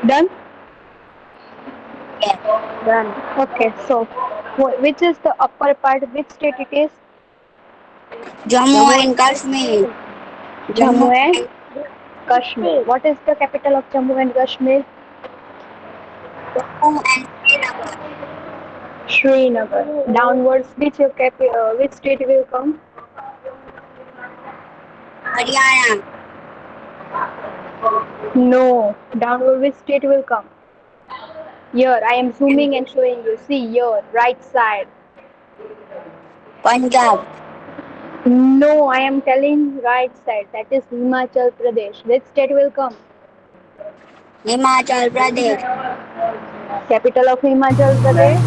Done? Yes. Done. Okay, so which is the upper part? Which state it is? Jammu and Kashmir. Jammu Jammu and and Kashmir. What is the capital of Jammu and Kashmir? Jammu and Srinagar. Srinagar. Downwards, which state will come? Haryana. No. Downward, which state will come? Here, I am zooming and showing you. See here, right side. Punjab. No, I am telling right side. That is Himachal Pradesh. Which state will come? Himachal Pradesh. Capital of Himachal Pradesh.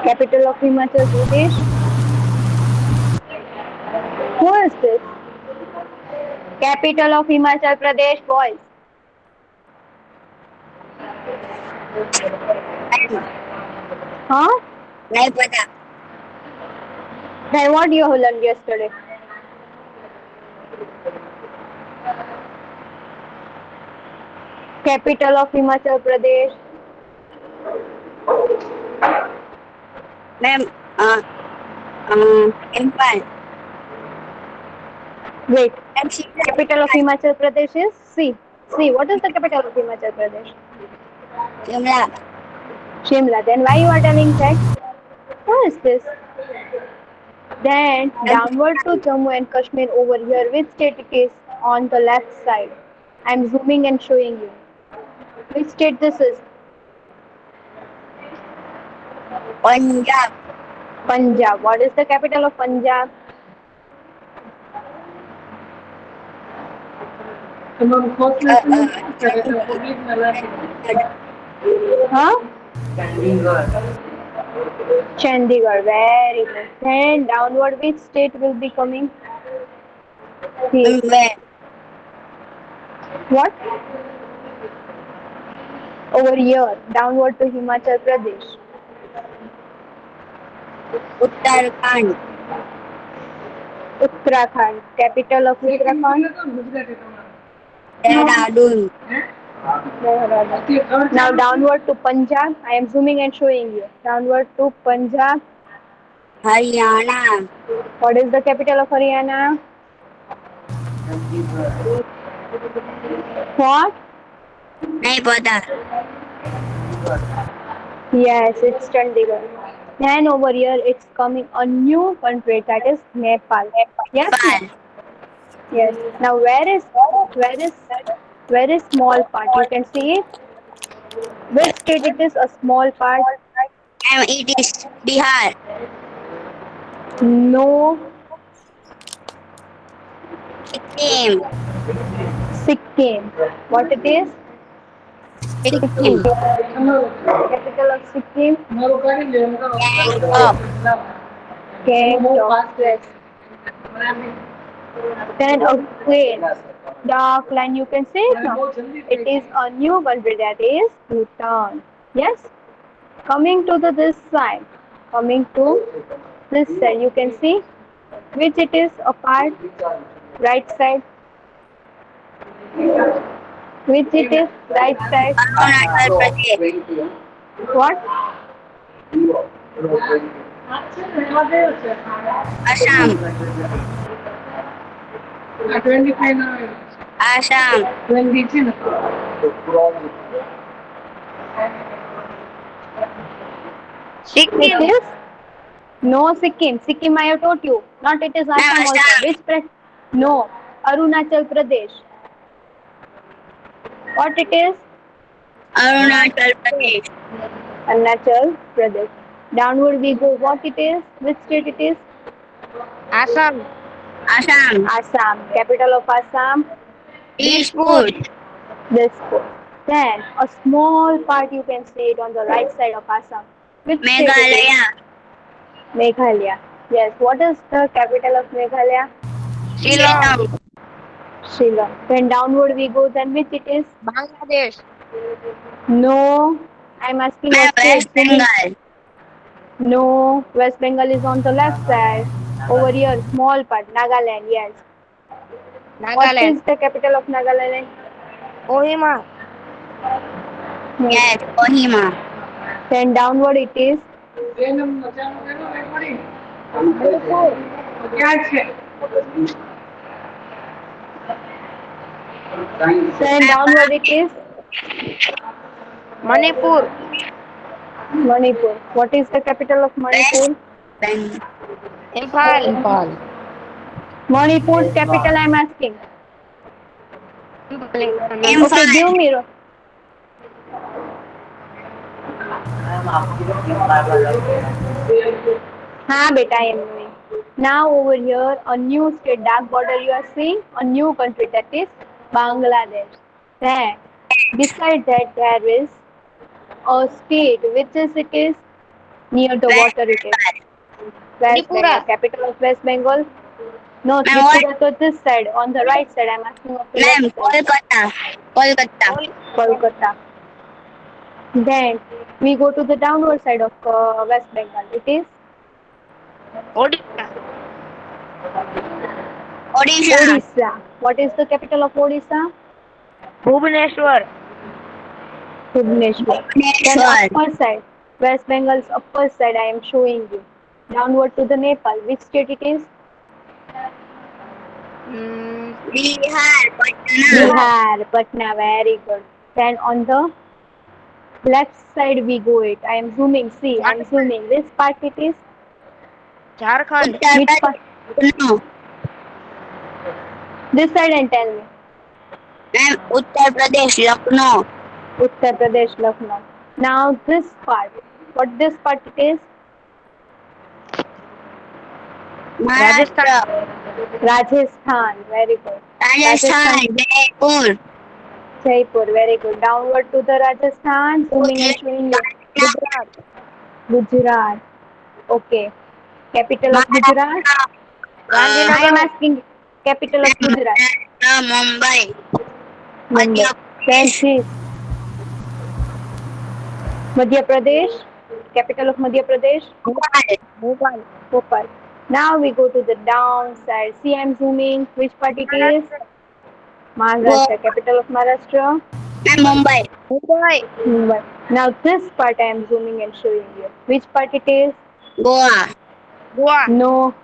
Capital of Himachal Pradesh. Who is this? Capital of Himachal Pradesh, boys. Huh? नहीं पता. Then what you learned yesterday? Capital of Himachal Pradesh. Ma'am Imphal. Wait. Ma'am Shimla. Capital of Himachal Pradesh is C. C. What is the capital of Himachal Pradesh? Shimla. Shimla. Then why you are telling that? Who is this? Then downward to Jammu and Kashmir over here. Which state it is? On the left side. I am zooming and showing you. Which state this is? Punjab. Punjab. What is the capital of Punjab? Huh? Chandigarh. Very good. Then downward, which state will be coming? Here. What? Over here. Downward to Himachal Pradesh. Uttarakhand. Uttarakhand. Capital of Uttarakhand? Dehradun. Now downward to Punjab. I am zooming and showing you. Downward to Punjab. Haryana. What is the capital of Haryana? What? नहीं पता. Yes, it's Chandigarh. Then over here it's coming a new country that is Nepal. Yes, no? Nepal. Yes. Now where is where is small part? You can see it. Which state it is a small part? Um it is Bihar. No, Sikkim. Sikkim. What it is? Sikkim. Sikkim. Capital of Sikkim? Gangtok. Gangtok. Yes. Then again, dark line you can see it now. It is a new country that is Bhutan. Yes. Coming to this side, coming to this side, you can see which it is a part, right side, which it is right side. Arunachal Pradesh. What? Assam. Assam. It Sikkim. is no Sikkim. Sikkim I have told you. Not it is ma'am Assam also. Assam. No. Arunachal Pradesh. What it is? Arunachal Pradesh. Arunachal Pradesh. Downward we go. What it is? Which state it is? Assam. Assam. Assam. Capital of Assam. Dispur. Dispur. Then a small part you can see it on the right side of Assam. Which state it is? Meghalaya. Meghalaya. Yes. What is the capital of Meghalaya? Shillong. Shillong. Shillong. Then downward we go. Then which it is? Bangladesh. No. I'm asking a ma'am state. West Zooming. Bengal. No. West Bengal is on the left side. Over here, small part. Nagaland. Yes. What Nagaland. is the capital of Nagaland? Kohima. Yes, Kohima. Then downward it is. Manipur. Then downward it is Manipur. Manipur. What is the capital of West Manipur? Bengal. Imphal. Manipur's capital I'm asking. Imphal. Okay, Imphal. give me. हाँ बेटा I am knowing. Now over here a new state dark border you are seeing a new country that is Bangladesh. Then beside that there is a state which is it is near the West water it is. Bengal. West Bengal. Tripura. Capital of West Bengal. No, Ma'am, what? Tripura to this side on the right side. I'm asking of the Ma'am, left side. Kolkata. Kolkata. Kolkata. Then we go to the downward side of West Bengal. It is Odisha. Odisha. Odisha. What is the capital of Odisha? Bhubaneswar. Bhubaneswar. Then Bhubaneswar. upper side, West Bengal's upper side I am showing you. Downward to the Nepal. Which state it is? Bihar. Patna. Bihar, Patna. Very good. Then on the left side we go it. I am zooming. See, I am zooming. Which part it is? Jharkhand. Uttar Which part? Pradesh. No. This side and tell me. Ma'am, Uttar Pradesh. Lucknow. Uttar Pradesh, Lucknow. Now this part. What this part it is? Maharashtra. Rajasthan. Very good. Rajasthan. Jaipur. Jaipur. Very good. Downward to the Rajasthan. Zooming and showing you. Gujarat. Gujarat. Okay. Capital of Gujarat. I am asking capital of Gujarat. Mumbai. Mumbai. Then see. Madhya Pradesh. Capital of Madhya Pradesh. Bhopal. Bhopal. Now we go to the downside. See, I am zooming. Which part it is? Maharashtra. Capital of Maharashtra. Mumbai. Mumbai. Mumbai. Now this part I am zooming and showing you. Which part it is? Goa. Goa. No.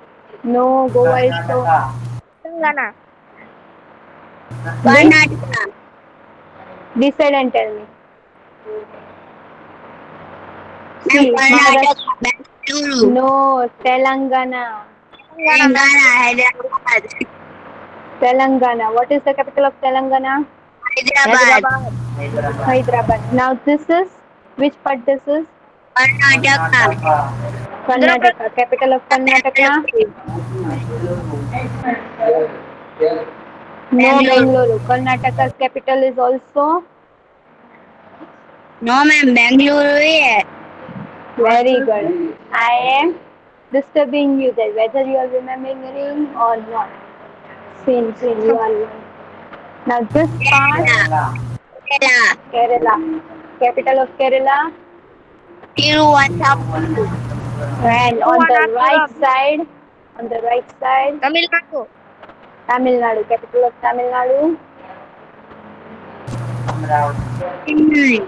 No. Goa is so. Telangana. Karnataka. Decide and tell me. See, Karnataka. Maharashtra. Bengaluru. No. Telangana. Telangana. Hyderabad. Telangana. What is the capital of Telangana? Hyderabad. Hyderabad. Now this is. Which part this is? Karnataka. Karnataka. Capital of Karnataka? No, Bengaluru. Karnataka's capital is also No, ma'am. Bengaluru है. very good. I am disturbing you that whether you are remembering or not. Since you are learning. Now this part, Kerala. Kerala. Capital of Kerala. Tiruvannamalai. And on the right side, Tamil Nadu. Tamil Nadu. Capital of Tamil Nadu. Chennai.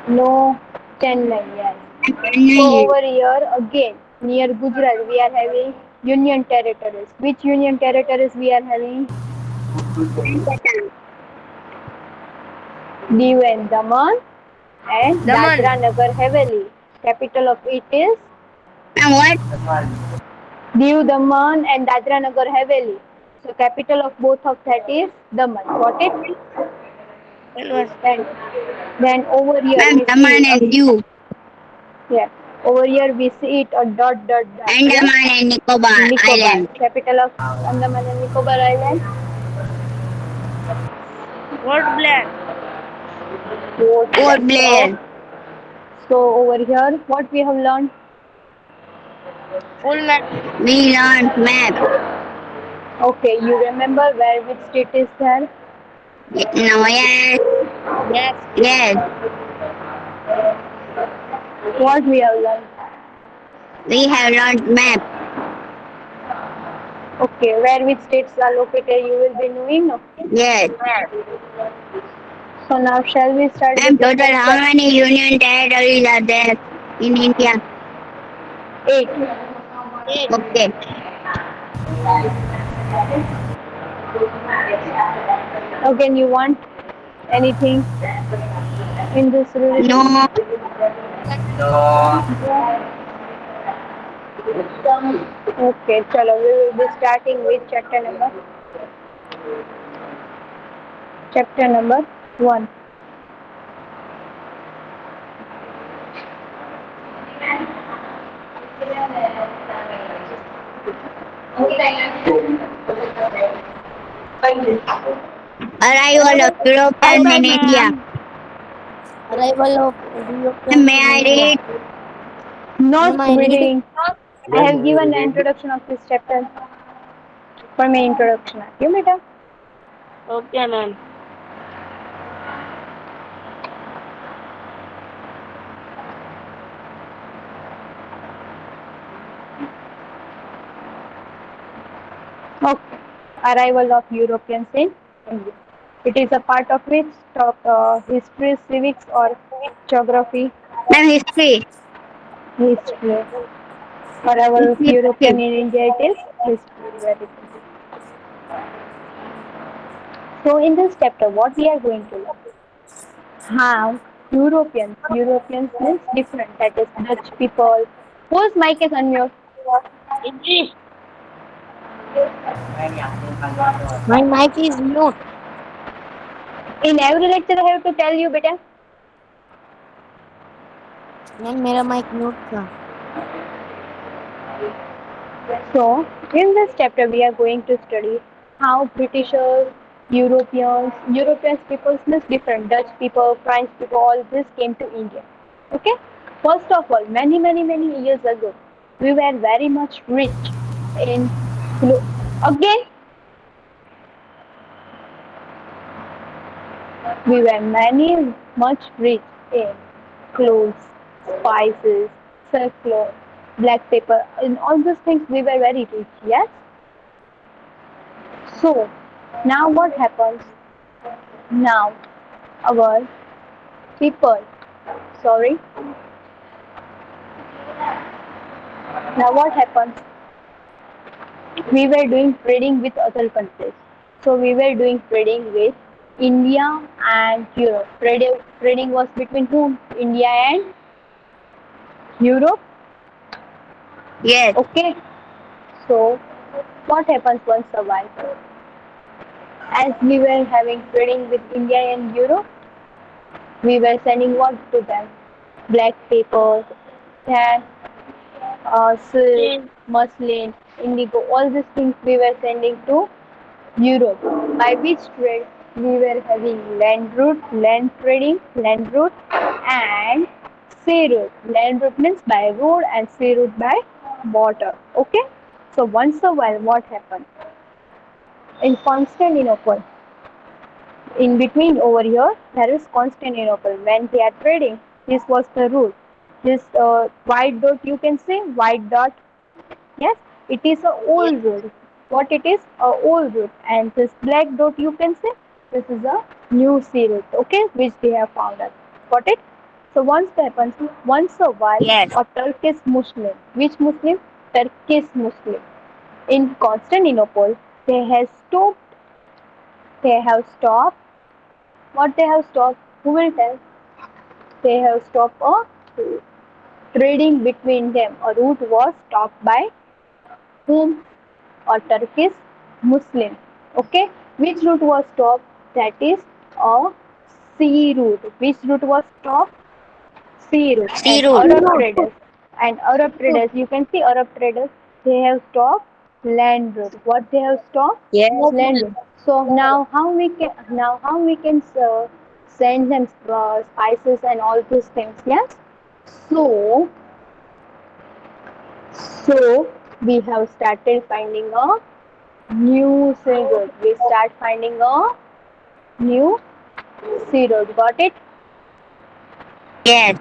No, Chennai. Yes. So Chennai. over here again near Gujarat we are having union territories. Which union territories we are having? Diu and Daman and Daman. Dadra Nagar Haveli. Capital of it is And what? Diu, Daman and Dadra Nagar Haveli. So capital of both of that is Daman. Got it? Then over here Ma'am, we Daman see and Diu. yeah. Over here we see it a dot. Andaman and Nicobar Island. Capital of Andaman and Nicobar Island. Port Blair. Port Blair. So over here, what we have learned? Full map. We learned map. Okay, you remember where which state is there? No, yes. Yes. Yes. What we have learned? We have learned map. Okay, where which states are located, you will be knowing. No? Yes. So now, shall we start Ma'am, with the total first how chapter? many union territories are there in India? 8. Eight. Okay. Again, you want anything in this related? No. Okay, chalo, we will be starting with chapter number 1. Arrival of Bye Europeans bye, in India. ma'am. Arrival of Ma'am, Europeans may in I India. read? Not Am I reading? reading. I have given the introduction of this chapter. For my introduction. You beta. Okay, ma'am. Okay. Arrival of Europeans in India. It is a part of which history, civics, or geography. Ma'am, history. History. Arrival of History. European in India. It is history. Very good. So in this chapter, what we are going to learn? How Europeans means different. That is Dutch people. Whose mic is unmute? English. My mic is mute. In every lecture, I have to tell you, beta. Ma'am मेरा mic mute था. So, in this chapter, we are going to study how Britishers, European people means different, Dutch people, French people, all this came to India. Okay? First of all, many years ago, we were very much rich in again we were many much rich in clothes, spices, silk cloth, black pepper, in all these things we were very rich, yes? So now what happens? Now our people, sorry, now what happens? We were doing trading with other countries. So we were doing trading with India and Europe. Trading was between whom? India and Europe. Yes. Okay. So what happens once a while? As we were having trading with India and Europe, we were sending what to them? Black paper, tan, silk, muslin, indigo, all these things we were sending to Europe. By which trade we were having land trading, land route, and sea route. Land route means by road and sea route by water. Okay. So once a while, what happened? In Constantinople, in between over here, there is Constantinople. When they are trading, this was the route. This white dot you can say white dot. Yes, it is a Yes. old route. What it is? A old route. And this black dot you can say this is a new sea route. Okay, which they have found out. Got it? So once happens, once a while, Yes. a Turkish Muslim. Which Muslim? Turkish Muslim. In Constantinople, they have stopped. They have stopped. What they have stopped? Who will tell? They have stopped a trading between them. A route was stopped by whom? A Turkish Muslim. Okay, which route was stopped? That is a sea route. Which route was stopped? Sea route. Sea route. And Arab traders, you can see Arab traders, they have stopped land route. What they have stopped? Yes. Land route. So now how we can send them spices and all these things. Yes. So so we have started finding a new sea road. We start finding a new sea road. Got it? Yes.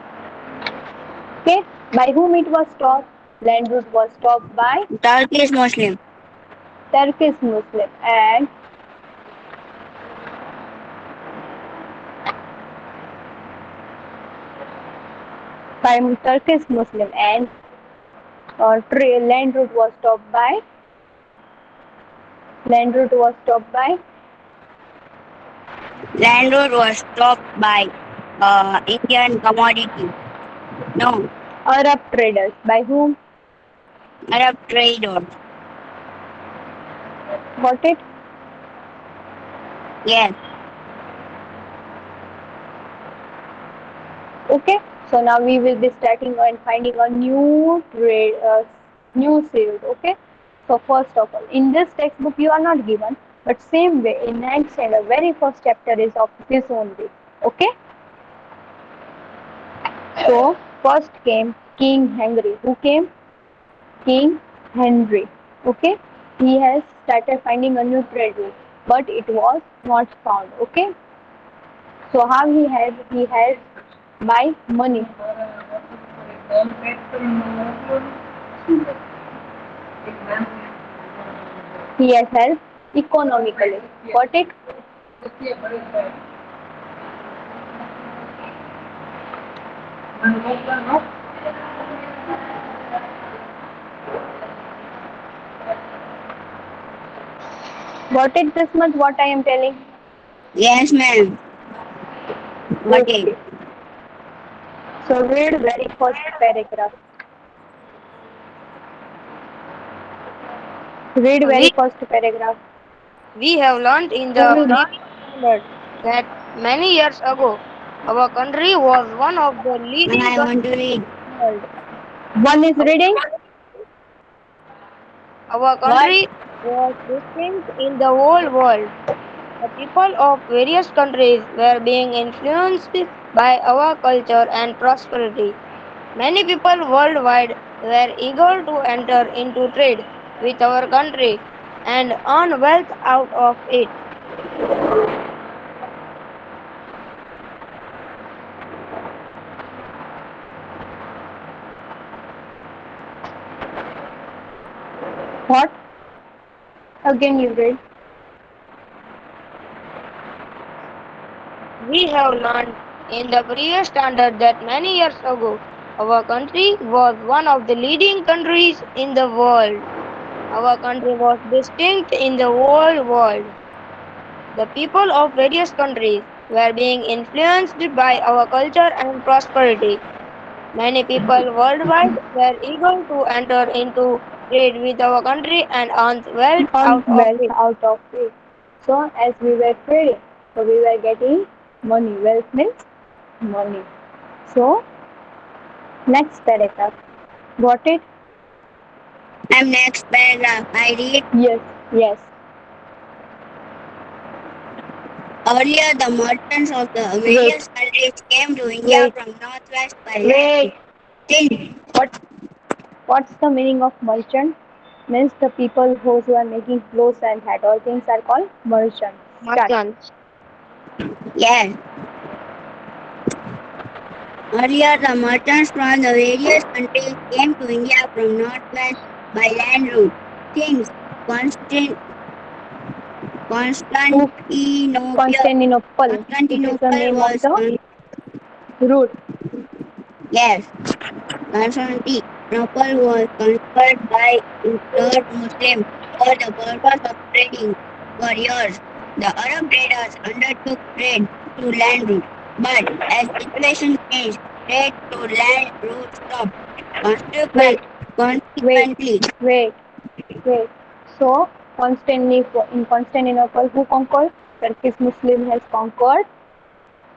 Okay. By whom it was stopped? Land route was stopped by Turkish Muslim. Turkish Muslim and by Turkish Muslim and land route was stopped by Land road was stopped by Indian commodity. No, Arab traders. By whom? Arab traders. Got it? Yes. Okay. So now we will be starting and finding a new field. Okay. So first of all, in this textbook you are not given, but same way in 9th standard, very first chapter is of this only. Okay. So first came King Henry. Who came? King Henry. Okay. He has started finding a new trade route, but it was not found. Okay. So how he has? He has by money. He has helped economically. Got it? Got it this much what I am telling? Yes, ma'am. Got it. Okay. So read very first paragraph. Read very We, first paragraph. we have learned in Who the will previous standard that many years ago, our country was one of the leading I want to countries read. in the world. one is reading? Our What? country was distinct in the whole world. The people of various countries were being influenced by our culture and prosperity. Many people worldwide were eager to enter into trade with our country and earn wealth out of it. What? Again you read. We have learned in the previous standard that many years ago, our country was one of the leading countries in the world. Our country was distinct in the whole world. The people of various countries were being influenced by our culture and prosperity. Many people worldwide were eager to enter into trade with our country and earn wealth Earn out of wealth it. out of it. So as we were trading, so we were getting money. Wealth means money. So next paragraph. Got it? Ma'am, next paragraph. I read. Yes. Yes. Earlier, the merchants of the Wait. various countries came to India Wait. from northwest by Wait. land. Since What? What's the meaning of merchant? Means the people who are making clothes and hat. All things are called merchants. Start. Merchants. yes, earlier the merchants from the various countries came to India from northwest by land route. Since Constant, Who? Constantinople, Constantinople. It is the Constantinople name of was the route. yes, Constantinople was conquered by Turk Muslims for the purpose of trading. For years, the Arab traders undertook trade through land route, but as situation changed, trade through land route stopped. Wait. Wait. Consequently, Wait. Wait. So in Constantinople, who conquered? Turkish Muslim has conquered.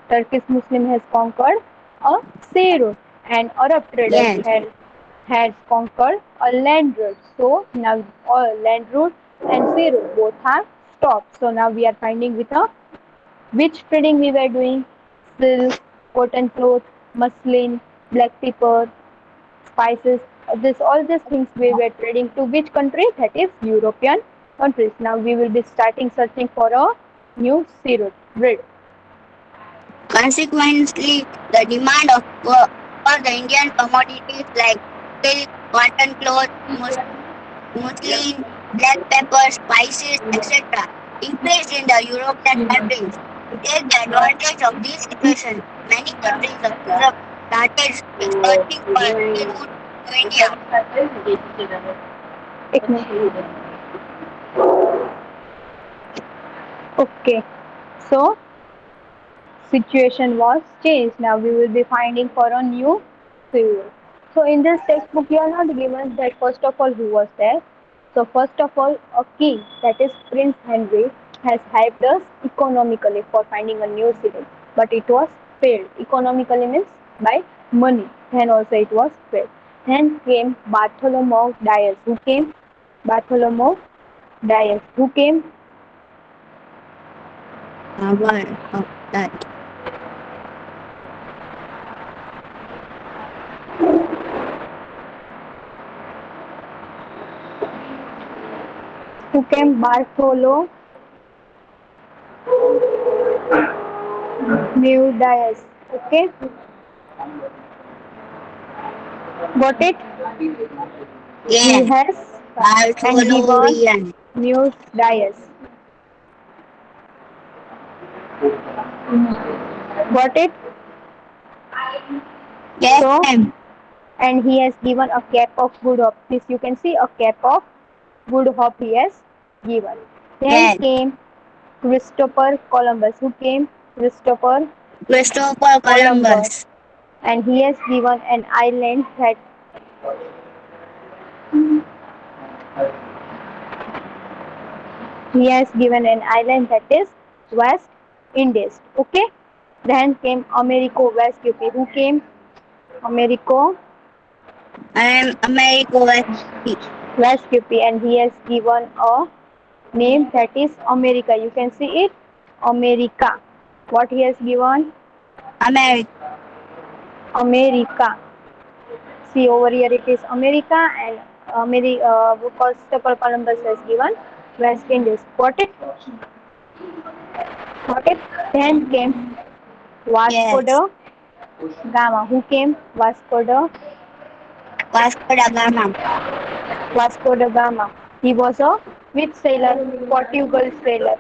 Turkish Muslim has conquered a sea route, and Arab traders yes, has conquered a land route. So now land route and sea route both have stopped. So now we are finding with a which trading we were doing: silk, cotton cloth, muslin, black pepper, spices. This all these things we were trading to which country? That is European countries. Now we will be starting searching for a new sea route. Read. consequently, the demand for the Indian commodities like silk, cotton cloth, muslin black pepper, spices, etc. increased in the European countries. To take the advantage of this situation, many countries of Europe started exporting for seafood to India. एक minute. Okay, so situation was changed. Now we will be finding for a new field. So in this textbook, you are not given that first of all who was there. So first of all, a king, that is Prince Henry, has helped us economically for finding a new city, but it was failed. Economically means by money. Then also it was failed. Then came Bartholomew Dias. Who came? Bartholomew Dias. Who came? What of that? Who came? Bartholomew Dias. Okay, got it? He Yes, has and given Bartholomew. new Dias. Got it? Yes, So, ma'am. and he has given a cap of good hope. This you can see a cap of good hope he has given. Then Yes, came Christopher Columbus. Who came? Christopher Christopher Columbus. Columbus. And he has given an island that he has given an island that is West Indies. Okay. Then came Americo Vespucci. Who came? Americo I am Americo Vespucci. Vespucci, and he has given a name that is America. You can see it, America. What he has given? America. America. See over here it is America, and Christopher Columbus has given West Indies. Got it? Got it? Then came Vasco Yes, da Gama. Who came? Vasco da Gama. Vasco da Gama. He was a which sailor? Portugal sailor.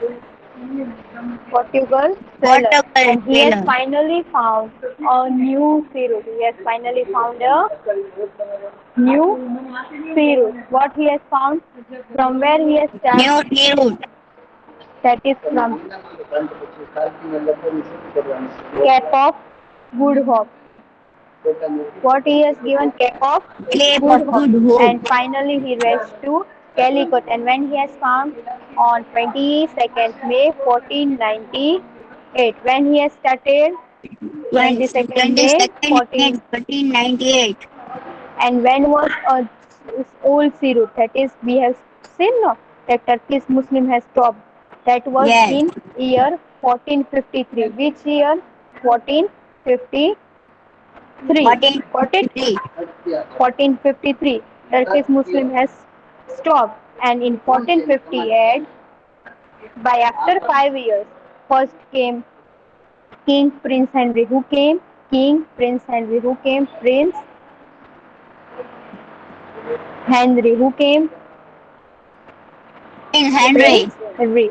Portugal sailor. Portugal And he has sailor. finally found a new sea route. He has finally found a new sea route. What he has found? From where he has started? New sea route. That is from Cape of Good Hope. What he has given? Cape of Cape Good of Hope. Good Hope. And finally he reached to Calicut. And when he has found? On 22nd May 1498. When he has started? 22nd May 22nd May 14. 1498. And when was a old sea route? That is, we have seen no that Turkish Muslim has stopped. That was Yes, in year 1453. Which year? 1453. Got it? 1453. 1453. Turkish Muslim has stopped, and in 1458, by after 5 years, first came King Prince Henry. Who came? King Prince Henry. Who came? Prince Henry. Who came? King Henry. Prince Henry.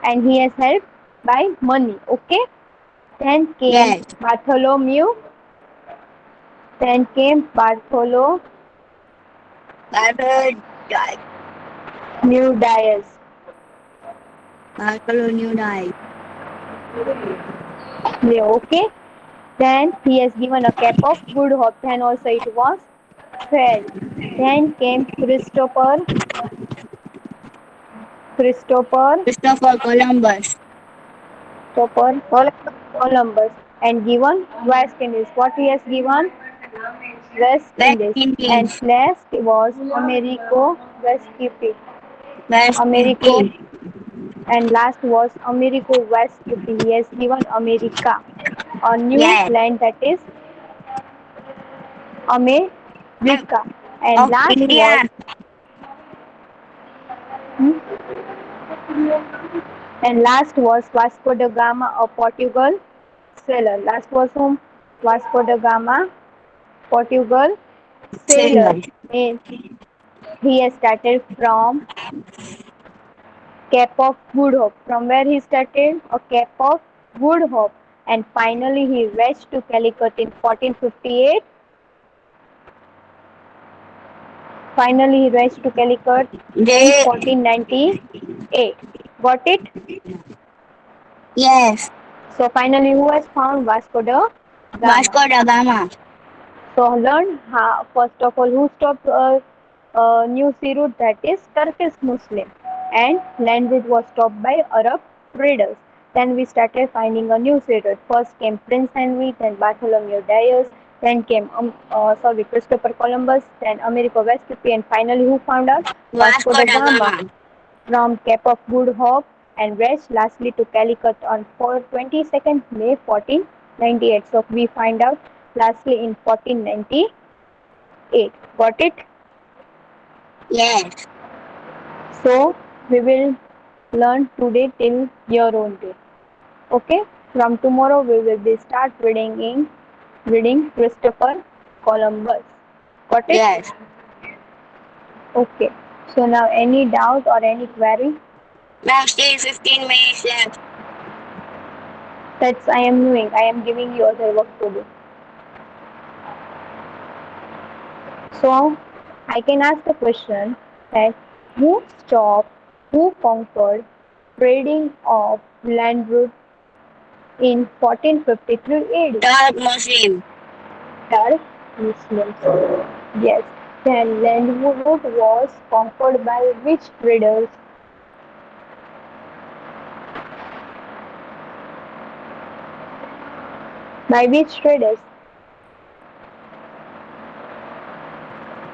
And he has helped by money. Okay. Then came Yes, Bartholomew. Then came Bartholomew Bartholomew died. Dias. Bartholomew died. Yeah, okay. Then he has given a cap of good hope. Then also it was failed. Then came Christopher Christopher Columbus. Columbus, and given West Indies. What he has given? West West Indies. And Indies. last was Americo Vespucci. West Americo, Indies. and last was Americo Vespucci. He has given America a new Yes, land that is America. And of last was India. hmm, and last was Vasco da Gama, a Portugal sailor. Last was whom? Vasco da Gama, Portugal sailor. Sailor. And He has started from Cape of Good Hope. From where he started? A Cape of Good Hope. And finally he reached to Calicut in 1458. Finally he reached to Calicut in They 1498. Got it? yes. So finally who has found Vasco da Gama? Vasco da Gama. So learn how, first of all, who stopped New Sea route, that is Turkish Muslim, and land route was stopped by Arab traders. Then we started finding a new sea route. First came Prince Henry, then Bartholomew Dias, then came Christopher Columbus, then Amerigo Vespucci, and finally who found out? Vasco Vasco da da Gama Gama. from Cape of Good Hope and reached lastly to Calicut on 22nd May 1498. So we find out lastly in 1498. Got it? Yes. So we will learn today till your own day. Okay? From tomorrow we will be start reading Christopher Columbus. Got it? Yes. Okay. So now any doubt or any query? Now still 15 minutes left. That's I am doing. I am giving you other work to do. So I can ask the question that who stopped, who conquered trading of land route in 1453 AD? Turk Muslim. Turk Muslims. Yes. Then land route was conquered by which traders? By which traders?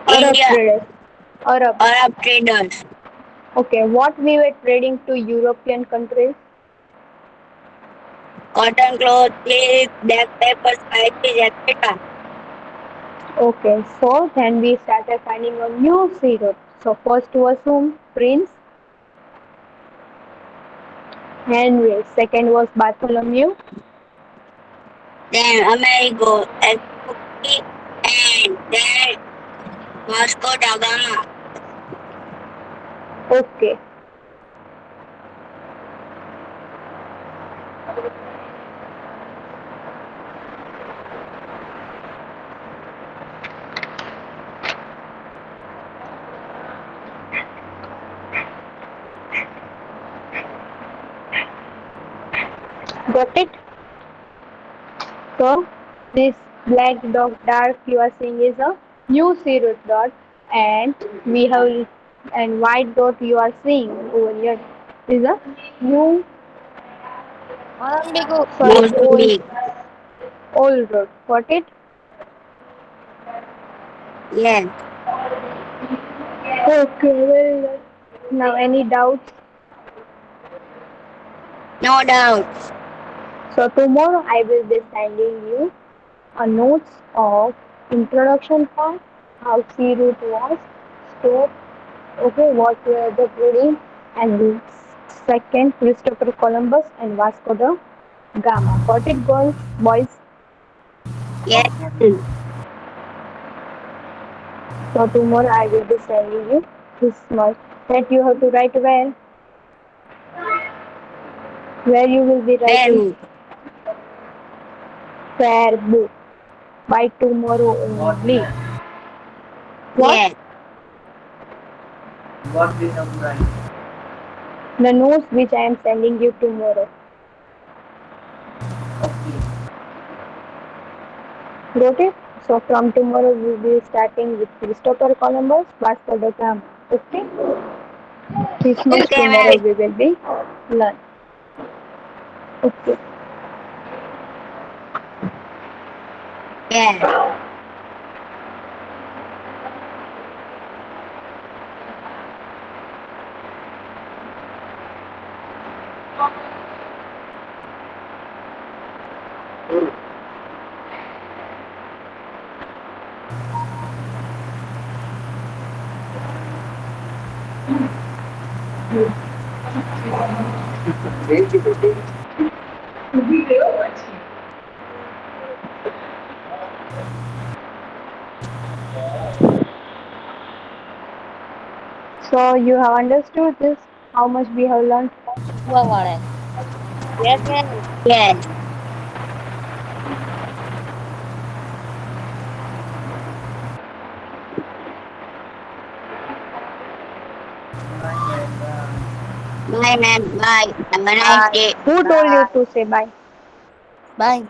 Arab India. traders. Arab. Arab traders. Okay. What we were trading to European countries? Cotton cloth, silk, black pepper, spices, etc. Okay, so then we started finding a new sea route. So first was whom? Prince Henry. Second was Bartholomew. Then Amerigo Vespucci, and then Vasco da Gama. Okay. Got it? So this black dot dark you are seeing is a new sea route dot, and we have and white dot you are seeing over here is a new Mozambique. sorry Mozambique. old road. Got it? Yes. Okay, very well. Now any doubts? No doubt. So tomorrow I will be sending you a notes of introduction part, how sea route was stored, okay, what were the trading, and the second Christopher Columbus and Vasco da Gama. Got it, girls, boys? Yes. So tomorrow I will be sending you this much that you have to write where? Where you will be writing? Peru. Fair book by tomorrow only. What? Yes. The notes which I am sending you tomorrow. Got it? So from tomorrow we will be starting with Christopher Columbus, Vasco da Gama. Okay? This much Okay, tomorrow ma'am. we will be learn. Okay. Yes. So you have understood this, how much we have learned. Yes, ma'am. Yes. Bye, ma'am. Bye. Have a nice day. Who told you to say bye? Bye.